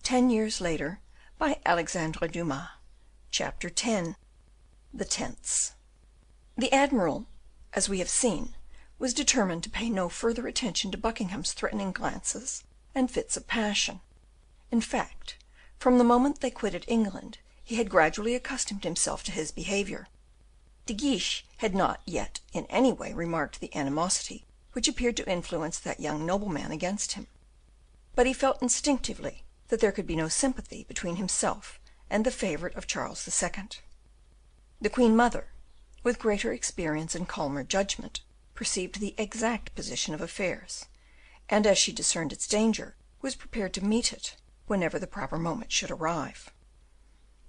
10 years later, by Alexandre Dumas. Chapter 10. The Tents. The admiral, as we have seen, was determined to pay no further attention to Buckingham's threatening glances and fits of passion. In fact, from the moment they quitted England, he had gradually accustomed himself to his behaviour. De Guiche had not yet in any way remarked the animosity which appeared to influence that young nobleman against him, but he felt instinctively that there could be no sympathy between himself and the favourite of Charles II. The queen mother, with greater experience and calmer judgment, perceived the exact position of affairs, and as she discerned its danger, was prepared to meet it whenever the proper moment should arrive.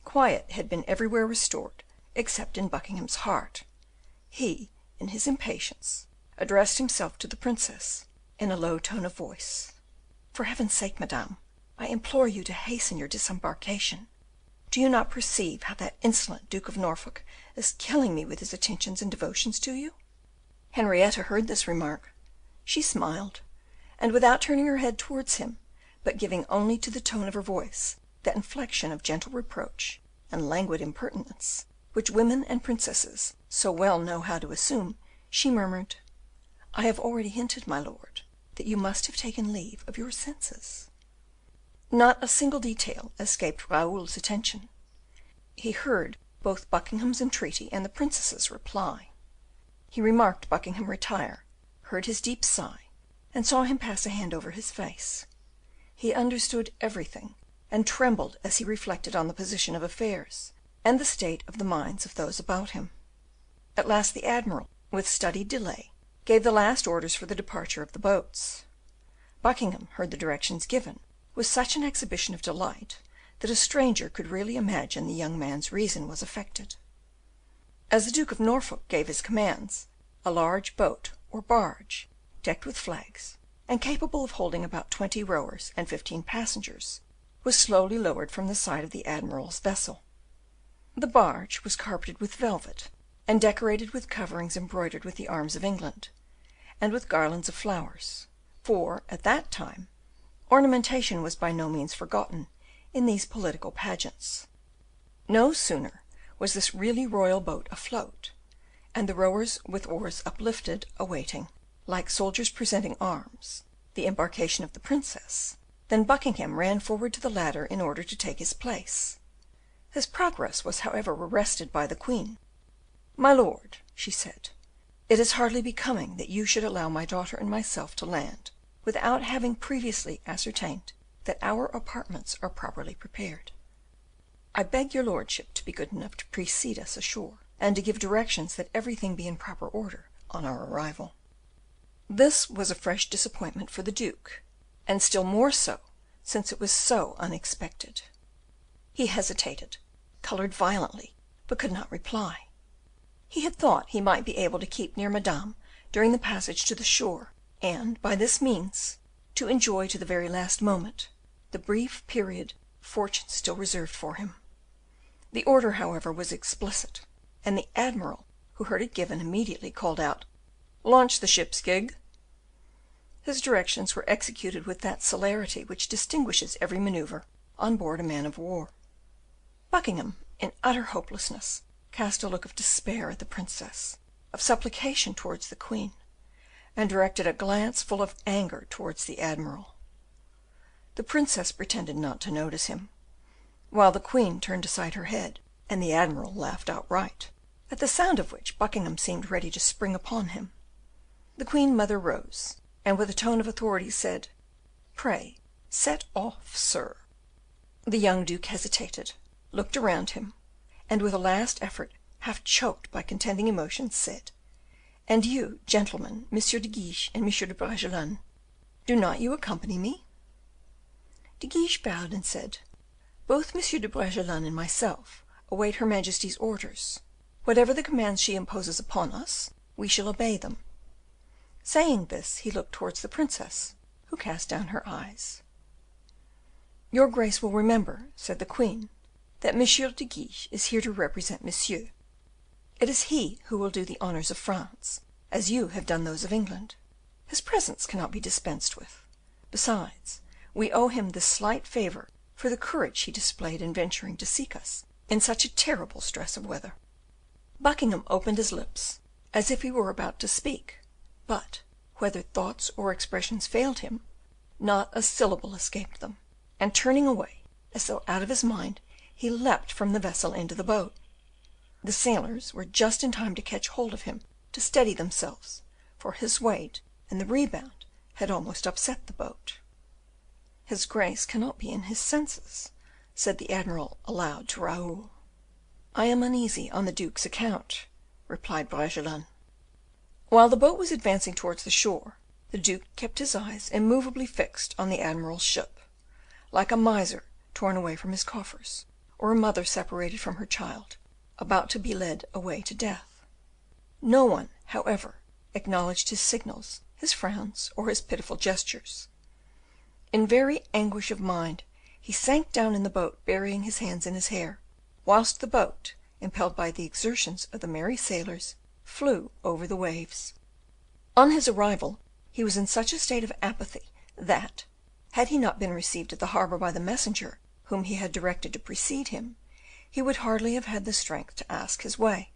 Quiet had been everywhere restored, except in Buckingham's heart. He, in his impatience, addressed himself to the princess in a low tone of voice. "For heaven's sake, madame, I implore you to hasten your disembarkation. Do you not perceive how that insolent Duke of Norfolk is killing me with his attentions and devotions to you?" Henrietta heard this remark. She smiled, and without turning her head towards him, but giving only to the tone of her voice that inflection of gentle reproach and languid impertinence which women and princesses so well know how to assume, she murmured, "I have already hinted, my lord, that you must have taken leave of your senses." Not a single detail escaped Raoul's attention. He heard both Buckingham's entreaty and the princess's reply. He remarked Buckingham retire, heard his deep sigh, and saw him pass a hand over his face. He understood everything, and trembled as he reflected on the position of affairs, and the state of the minds of those about him. At last the admiral, with studied delay, gave the last orders for the departure of the boats. Buckingham heard the directions given with such an exhibition of delight that a stranger could really imagine the young man's reason was affected. As the Duke of Norfolk gave his commands, a large boat or barge, decked with flags, and capable of holding about 20 rowers and 15 passengers, was slowly lowered from the side of the admiral's vessel. The barge was carpeted with velvet, and decorated with coverings embroidered with the arms of England, and with garlands of flowers, for, at that time, ornamentation was by no means forgotten in these political pageants. No sooner was this really royal boat afloat, and the rowers with oars uplifted, awaiting, like soldiers presenting arms, the embarkation of the princess, than Buckingham ran forward to the ladder in order to take his place. His progress was however arrested by the queen. "My lord," she said, "it is hardly becoming that you should allow my daughter and myself to land without having previously ascertained that our apartments are properly prepared. I beg your lordship to be good enough to precede us ashore, and to give directions that everything be in proper order on our arrival." This was a fresh disappointment for the duke, and still more so since it was so unexpected. He hesitated, coloured violently, but could not reply. He had thought he might be able to keep near Madame during the passage to the shore, and, by this means, to enjoy to the very last moment the brief period fortune still reserved for him. The order, however, was explicit, and the admiral, who heard it given, immediately called out, "Launch the ship's gig." His directions were executed with that celerity which distinguishes every manoeuvre on board a man of war. Buckingham, in utter hopelessness, cast a look of despair at the princess, of supplication towards the queen, and directed a glance full of anger towards the admiral. The princess pretended not to notice him, while the queen turned aside her head, and the admiral laughed outright, at the sound of which Buckingham seemed ready to spring upon him. The queen mother rose, and with a tone of authority said, "Pray set off, sir." The young duke hesitated, looked around him, and with a last effort, half choked by contending emotions, said, "And you, gentlemen, Monsieur de Guiche and Monsieur de Bragelonne, do not you accompany me?" De Guiche bowed and said, "Both Monsieur de Bragelonne and myself await her majesty's orders. Whatever the commands she imposes upon us, we shall obey them." Saying this, he looked towards the princess, who cast down her eyes. "Your grace will remember," said the queen, "that Monsieur de Guiche is here to represent Monsieur. It is he who will do the honours of France, as you have done those of England. His presence cannot be dispensed with. Besides, we owe him this slight favour for the courage he displayed in venturing to seek us in such a terrible stress of weather. Buckingham opened his lips, as if he were about to speak, but, whether thoughts or expressions failed him, not a syllable escaped them, and turning away, as though out of his mind, he leapt from the vessel into the boat. The sailors were just in time to catch hold of him to steady themselves, for his weight and the rebound had almost upset the boat. "His Grace cannot be in his senses," said the admiral aloud to Raoul. "I am uneasy on the duke's account," replied Bragelonne. While the boat was advancing towards the shore, the duke kept his eyes immovably fixed on the admiral's ship, like a miser torn away from his coffers, or a mother separated from her child, about to be led away to death. No one, however, acknowledged his signals, his frowns, or his pitiful gestures. In very anguish of mind, he sank down in the boat, burying his hands in his hair, whilst the boat, impelled by the exertions of the merry sailors, flew over the waves. On his arrival, he was in such a state of apathy that, had he not been received at the harbour by the messenger whom he had directed to precede him, he would hardly have had the strength to ask his way.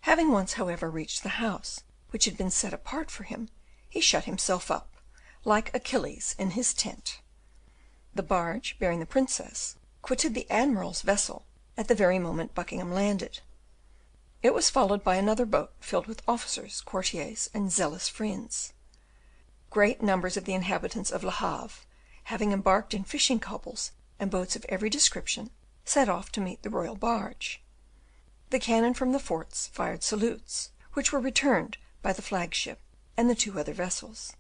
Having once, however, reached the house which had been set apart for him, he shut himself up, like Achilles in his tent. The barge bearing the princess quitted the admiral's vessel at the very moment Buckingham landed. It was followed by another boat filled with officers, courtiers, and zealous friends. Great numbers of the inhabitants of Le Havre, having embarked in fishing cobles and boats of every description, set off to meet the royal barge. The cannon from the forts fired salutes, which were returned by the flagship and the 2 other vessels,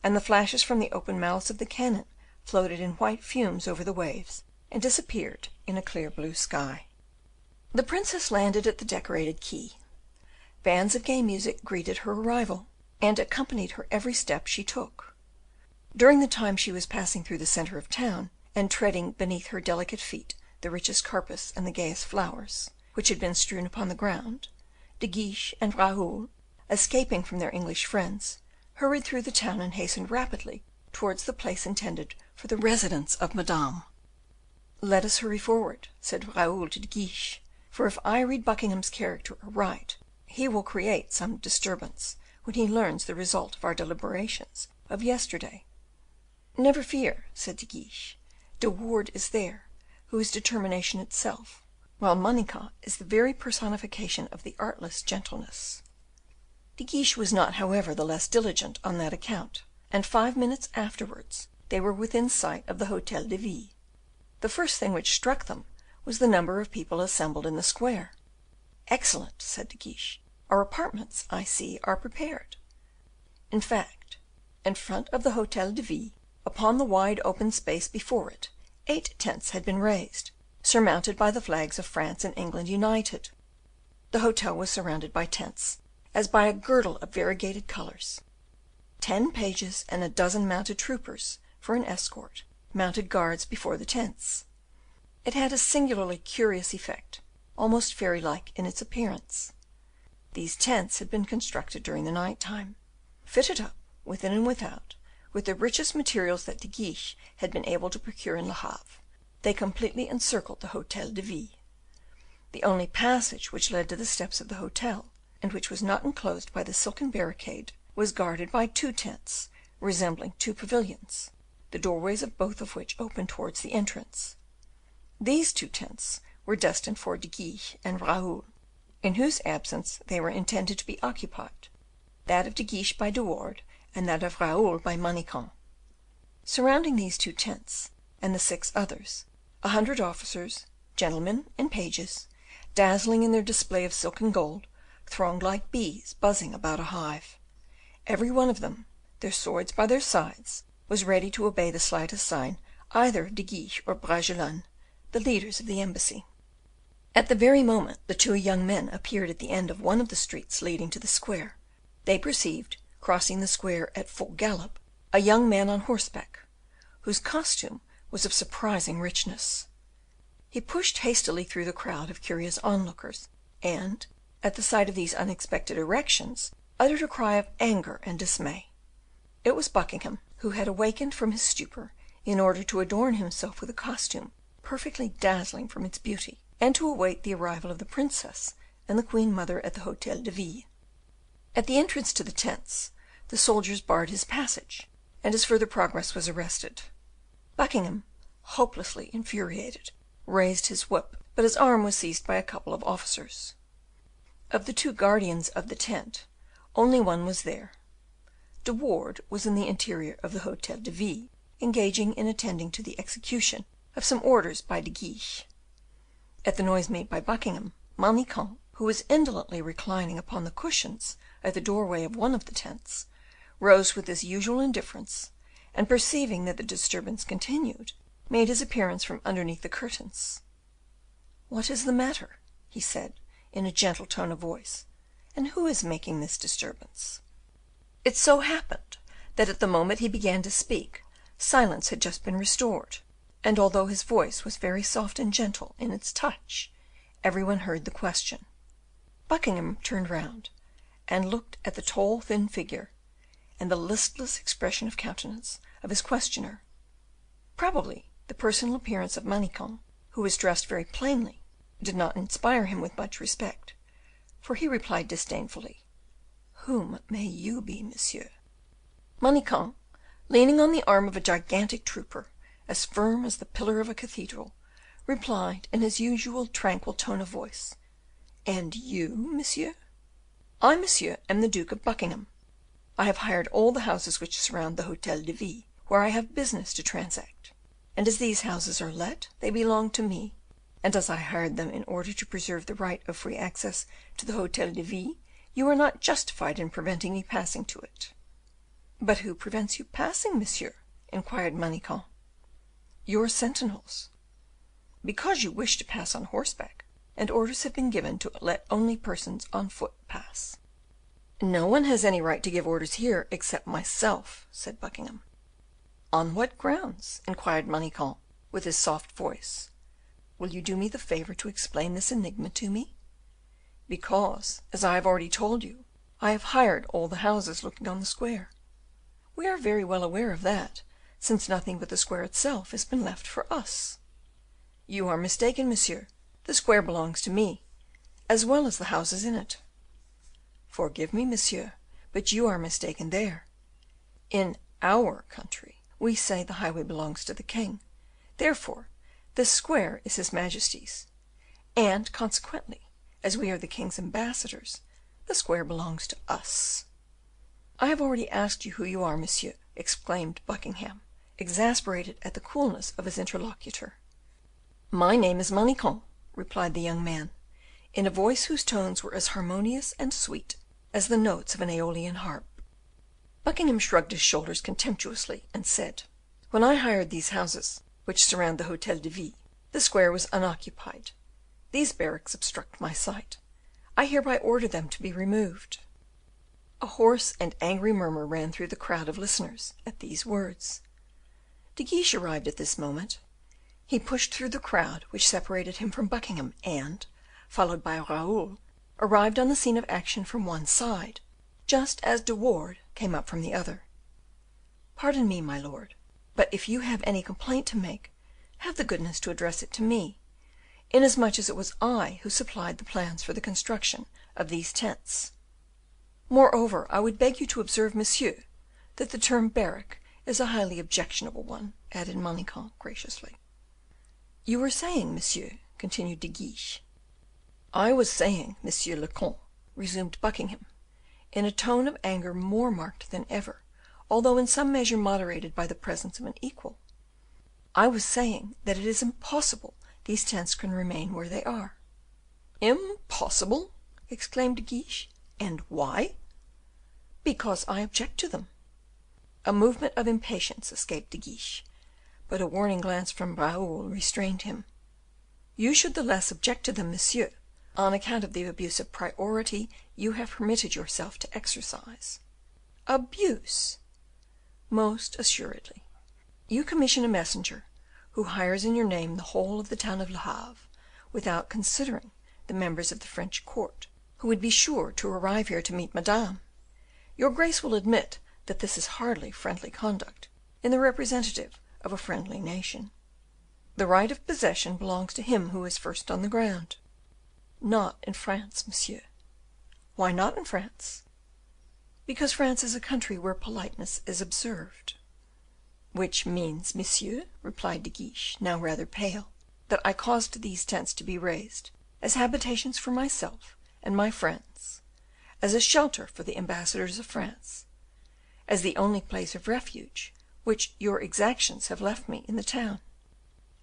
and the flashes from the open mouths of the cannon floated in white fumes over the waves and disappeared in a clear blue sky. The princess landed at the decorated quay. Bands of gay music greeted her arrival, and accompanied her every step she took. During the time she was passing through the centre of town, and treading beneath her delicate feet the richest carpets and the gayest flowers, which had been strewn upon the ground, De Guiche and Raoul, escaping from their English friends, hurried through the town and hastened rapidly towards the place intended for the residence of Madame. "Let us hurry forward," said Raoul to De Guiche, "for if I read Buckingham's character aright, he will create some disturbance when he learns the result of our deliberations of yesterday." "Never fear," said De Guiche, "De Wardes is there, who is determination itself, while Manicamp is the very personification of the artless gentleness." De Guiche was not, however, the less diligent on that account, and 5 minutes afterwards they were within sight of the Hotel de Ville. The first thing which struck them was the number of people assembled in the square. "Excellent," said De Guiche. "Our apartments, I see, are prepared." In fact, in front of the Hotel de Ville, upon the wide open space before it, 8 tents had been raised, surmounted by the flags of France and England united. The hotel was surrounded by tents, as by a girdle of variegated colours. 10 pages and a dozen mounted troopers, for an escort, mounted guards before the tents. It had a singularly curious effect, almost fairy-like in its appearance. These tents had been constructed during the night time, fitted up, within and without, with the richest materials that De Guiche had been able to procure in Le Havre. They completely encircled the Hotel de Ville. The only passage which led to the steps of the hotel, and which was not enclosed by the silken barricade, was guarded by 2 tents, resembling 2 pavilions, the doorways of both of which opened towards the entrance. These 2 tents were destined for De Guiche and Raoul, in whose absence they were intended to be occupied, that of De Guiche by De Wardes, and that of Raoul by Manicamp. Surrounding these 2 tents, and the 6 others, 100 officers, gentlemen, and pages, dazzling in their display of silk and gold, thronged like bees buzzing about a hive. Every one of them, their swords by their sides, was ready to obey the slightest sign either of De Guiche or Bragelonne, the leaders of the embassy. At the very moment the 2 young men appeared at the end of one of the streets leading to the square, they perceived, crossing the square at full gallop, a young man on horseback, whose costume was of surprising richness. He pushed hastily through the crowd of curious onlookers, and, at the sight of these unexpected erections, uttered a cry of anger and dismay. It was Buckingham, who had awakened from his stupor in order to adorn himself with a costume perfectly dazzling from its beauty, and to await the arrival of the princess and the queen mother at the Hotel de Ville. At the entrance to the tents, the soldiers barred his passage, and his further progress was arrested. Buckingham, hopelessly infuriated, raised his whip, but his arm was seized by a couple of officers. Of the two guardians of the tent, only one was there. De Wardes was in the interior of the Hotel de Ville, engaging in attending to the execution of some orders by De Guiche. At the noise made by Buckingham, Manicamp, who was indolently reclining upon the cushions at the doorway of one of the tents, rose with his usual indifference, and perceiving that the disturbance continued, made his appearance from underneath the curtains. "What is the matter?" he said, in a gentle tone of voice, "and who is making this disturbance?" It so happened that at the moment he began to speak, silence had just been restored, and although his voice was very soft and gentle in its touch, every one heard the question. Buckingham turned round, and looked at the tall thin figure, and the listless expression of countenance of his questioner. Probably the personal appearance of Manicamp, who was dressed very plainly, did not inspire him with much respect, for he replied disdainfully, "Whom may you be, monsieur?" Manicamp, leaning on the arm of a gigantic trooper, as firm as the pillar of a cathedral, replied in his usual tranquil tone of voice, "And you, monsieur?" "I, monsieur, am the Duke of Buckingham. I have hired all the houses which surround the Hotel de Ville, where I have business to transact, and as these houses are let, they belong to me, and as I hired them in order to preserve the right of free access to the Hotel de Ville, you are not justified in preventing me passing to it." "But who prevents you passing, monsieur?" inquired Manicamp. "Your sentinels." "Because you wish to pass on horseback, and orders have been given to let only persons on foot pass." "No one has any right to give orders here except myself," said Buckingham. "On what grounds?" inquired Manicamp, with his soft voice. "Will you do me the favour to explain this enigma to me?" "Because, as I have already told you, I have hired all the houses looking on the square." "We are very well aware of that, since nothing but the square itself has been left for us." "You are mistaken, monsieur. The square belongs to me, as well as the houses in it." "Forgive me, monsieur, but you are mistaken there. In our country we say the highway belongs to the king, therefore this square is his majesty's, and consequently, as we are the king's ambassadors, the square belongs to us." "I have already asked you who you are, monsieur," exclaimed Buckingham, exasperated at the coolness of his interlocutor. "My name is Manicamp," replied the young man, in a voice whose tones were as harmonious and sweet as the notes of an Aeolian harp. Buckingham shrugged his shoulders contemptuously, and said, "When I hired these houses which surround the Hotel de Ville, the square was unoccupied. These barracks obstruct my sight. I hereby order them to be removed." A hoarse and angry murmur ran through the crowd of listeners at these words. De Guiche arrived at this moment. He pushed through the crowd which separated him from Buckingham, and, followed by Raoul, arrived on the scene of action from one side, just as De Wardes came up from the other. "Pardon me, my lord, but if you have any complaint to make, have the goodness to address it to me, inasmuch as it was I who supplied the plans for the construction of these tents. Moreover, I would beg you to observe, monsieur, that the term barrack is a highly objectionable one," added Manicamp graciously. "You were saying, monsieur," continued De Guiche. "I was saying, monsieur le comte," resumed Buckingham, in a tone of anger more marked than ever, although in some measure moderated by the presence of an equal, "I was saying that it is impossible these tents can remain where they are." "Impossible!" exclaimed De Guiche. "And why?" "Because I object to them." A movement of impatience escaped De Guiche, but a warning glance from Raoul restrained him. "You should the less object to them, monsieur, on account of the abuse of priority you have permitted yourself to exercise." "Abuse?" "Most assuredly. You commission a messenger, who hires in your name the whole of the town of Le Havre, without considering the members of the French court, who would be sure to arrive here to meet Madame. Your Grace will admit that this is hardly friendly conduct in the representative of a friendly nation. The right of possession belongs to him who is first on the ground. Not in France, monsieur. Why not in France? Because France is a country where politeness is observed. Which means, monsieur, replied De Guiche, now rather pale, that I caused these tents to be raised as habitations for myself and my friends, as a shelter for the ambassadors of France, as the only place of refuge which your exactions have left me in the town,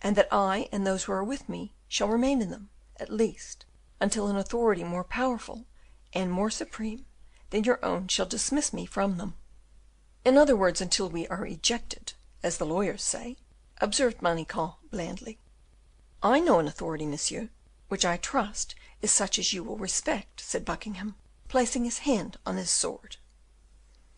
and that I and those who are with me shall remain in them, at least, until an authority more powerful and more supreme than your own shall dismiss me from them. In other words, until we are ejected, as the lawyers say, observed Manicamp blandly. I know an authority, monsieur, which I trust is such as you will respect, said Buckingham, placing his hand on his sword.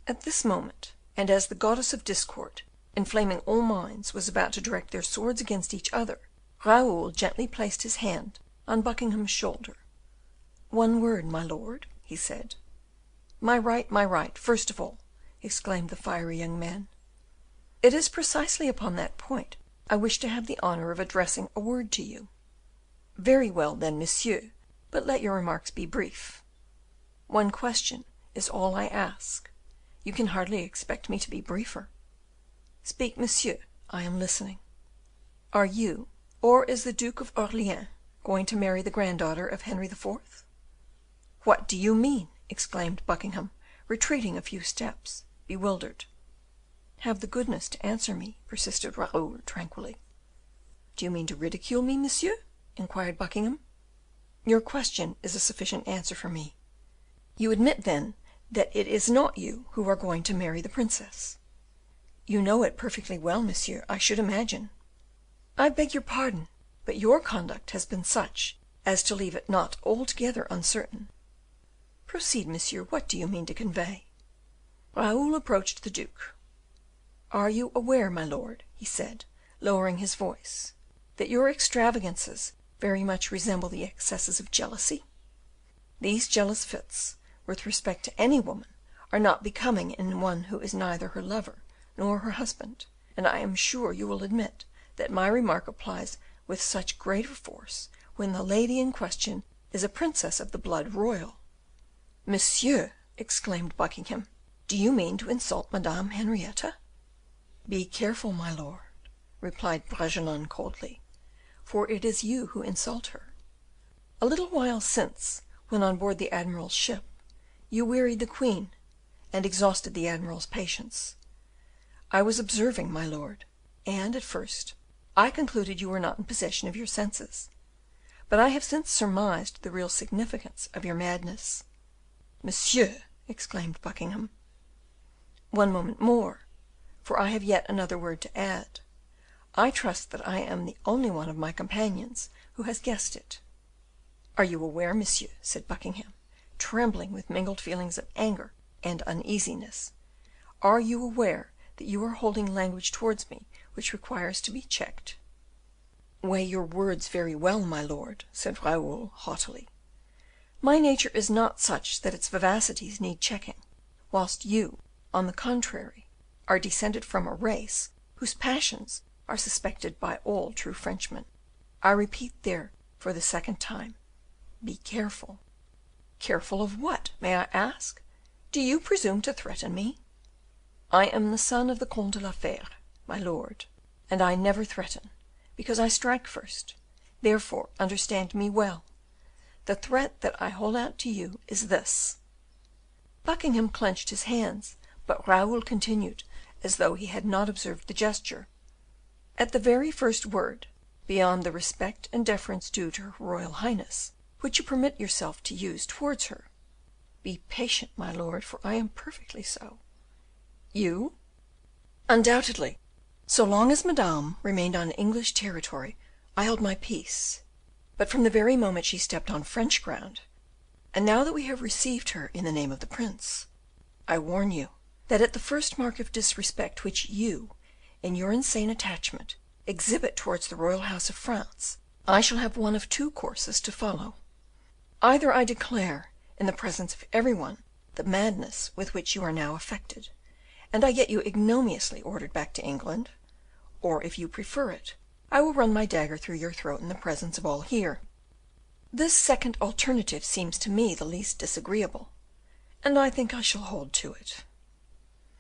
At this moment, and as the goddess of discord, inflaming all minds, was about to direct their swords against each other, Raoul gently placed his hand on Buckingham's shoulder. One word, my lord, he said. My right, first of all, exclaimed the fiery young man. It is precisely upon that point I wish to have the honour of addressing a word to you. Very well, then, monsieur, but let your remarks be brief. One question is all I ask. You can hardly expect me to be briefer. Speak, monsieur, I am listening. Are you, or is the Duke of Orleans, going to marry the granddaughter of Henry IV? What do you mean? Exclaimed Buckingham, retreating a few steps, bewildered. Have the goodness to answer me, persisted Raoul tranquilly. Do you mean to ridicule me, monsieur? Inquired Buckingham. Your question is a sufficient answer for me. You admit, then, that it is not you who are going to marry the princess? You know it perfectly well, monsieur, I should imagine. I beg your pardon, but your conduct has been such as to leave it not altogether uncertain. Proceed, monsieur, what do you mean to convey? Raoul approached the duke. Are you aware, my lord, he said, lowering his voice, that your extravagances very much resemble the excesses of jealousy? These jealous fits, with respect to any woman, are not becoming in one who is neither her lover nor her husband, and I am sure you will admit that my remark applies with such greater force when the lady in question is a princess of the blood royal. Monsieur, exclaimed Buckingham, do you mean to insult Madame Henrietta? Be careful, my lord, replied Bragelonne coldly, for it is you who insult her. A little while since, when on board the admiral's ship, you wearied the queen, and exhausted the admiral's patience. I was observing, my lord, and, at first, I concluded you were not in possession of your senses, but I have since surmised the real significance of your madness. Monsieur, exclaimed Buckingham. One moment more, for I have yet another word to add. I trust that I am the only one of my companions who has guessed it. Are you aware, monsieur, said Buckingham, trembling with mingled feelings of anger and uneasiness, are you aware that you are holding language towards me which requires to be checked? Weigh your words very well, my lord, said Raoul haughtily. My nature is not such that its vivacities need checking, whilst you, on the contrary, are descended from a race whose passions are suspected by all true Frenchmen. I repeat there, for the second time, be careful. Careful of what, may I ask? Do you presume to threaten me? I am the son of the Comte de la Fere, my lord, and I never threaten, because I strike first. Therefore, understand me well. The threat that I hold out to you is this. Buckingham clenched his hands, but Raoul continued, as though he had not observed the gesture. At the very first word, beyond the respect and deference due to her royal highness, which you permit yourself to use towards her. Be patient, my lord, for I am perfectly so. You? Undoubtedly. So long as Madame remained on English territory, I held my peace. But from the very moment she stepped on French ground, and now that we have received her in the name of the prince, I warn you that at the first mark of disrespect which you, in your insane attachment, exhibit towards the royal house of France, I shall have one of two courses to follow. Either I declare, in the presence of everyone, the madness with which you are now affected, and I get you ignominiously ordered back to England, or if you prefer it, I will run my dagger through your throat in the presence of all here. This second alternative seems to me the least disagreeable, and I think I shall hold to it."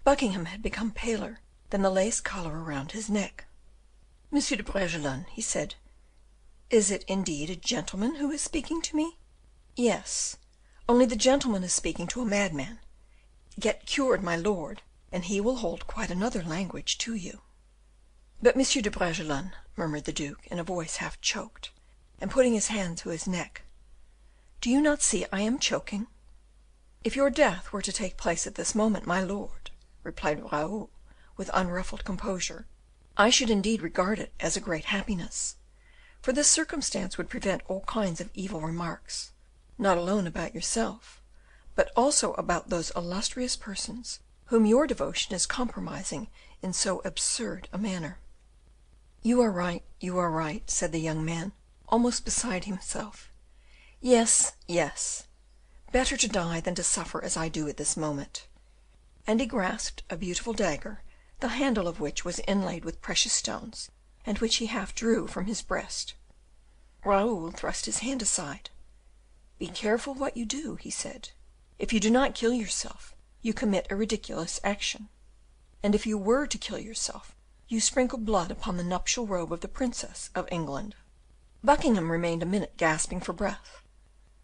Buckingham had become paler than the lace collar around his neck. "Monsieur de Bragelonne," he said, "is it indeed a gentleman who is speaking to me?" "Yes, only the gentleman is speaking to a madman. Get cured, my lord, and he will hold quite another language to you." "But, Monsieur de Bragelonne," murmured the duke, in a voice half choked, and putting his hand to his neck, "do you not see I am choking?" "If your death were to take place at this moment, my lord," replied Raoul, with unruffled composure, "I should indeed regard it as a great happiness, for this circumstance would prevent all kinds of evil remarks, not alone about yourself, but also about those illustrious persons whom your devotion is compromising in so absurd a manner." You are right," said the young man, almost beside himself. "Yes, yes, better to die than to suffer as I do at this moment." And he grasped a beautiful dagger, the handle of which was inlaid with precious stones, and which he half drew from his breast. Raoul thrust his hand aside. "Be careful what you do," he said. "If you do not kill yourself, you commit a ridiculous action; and if you were to kill yourself, you sprinkle blood upon the nuptial robe of the Princess of England." Buckingham remained a minute gasping for breath.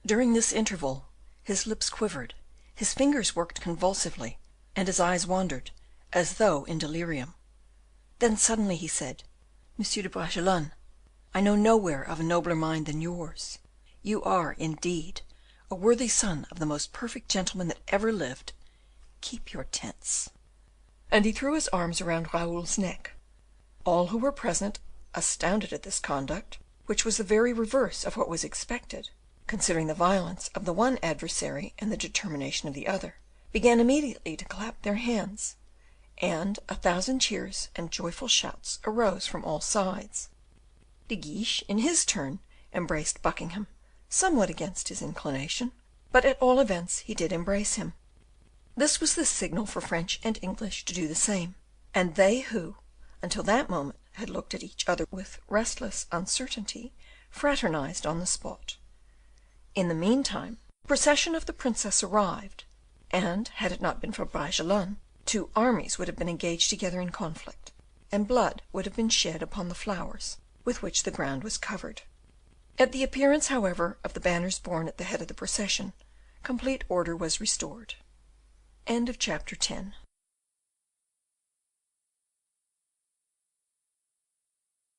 During this interval, his lips quivered, his fingers worked convulsively, and his eyes wandered, as though in delirium. Then suddenly he said, "Monsieur de Bragelonne, I know nowhere of a nobler mind than yours. You are, indeed, a worthy son of the most perfect gentleman that ever lived. Keep your tents." And he threw his arms around Raoul's neck. All who were present, astounded at this conduct, which was the very reverse of what was expected, considering the violence of the one adversary and the determination of the other, began immediately to clap their hands, and 1,000 cheers and joyful shouts arose from all sides. De Guiche, in his turn, embraced Buckingham, somewhat against his inclination, but at all events he did embrace him. This was the signal for French and English to do the same, and they who, until that moment, had looked at each other with restless uncertainty, fraternized on the spot. In the meantime, the procession of the princess arrived, and had it not been for Bragelonne, 2 armies would have been engaged together in conflict, and blood would have been shed upon the flowers with which the ground was covered. At the appearance, however, of the banners borne at the head of the procession, complete order was restored. Chapter 11.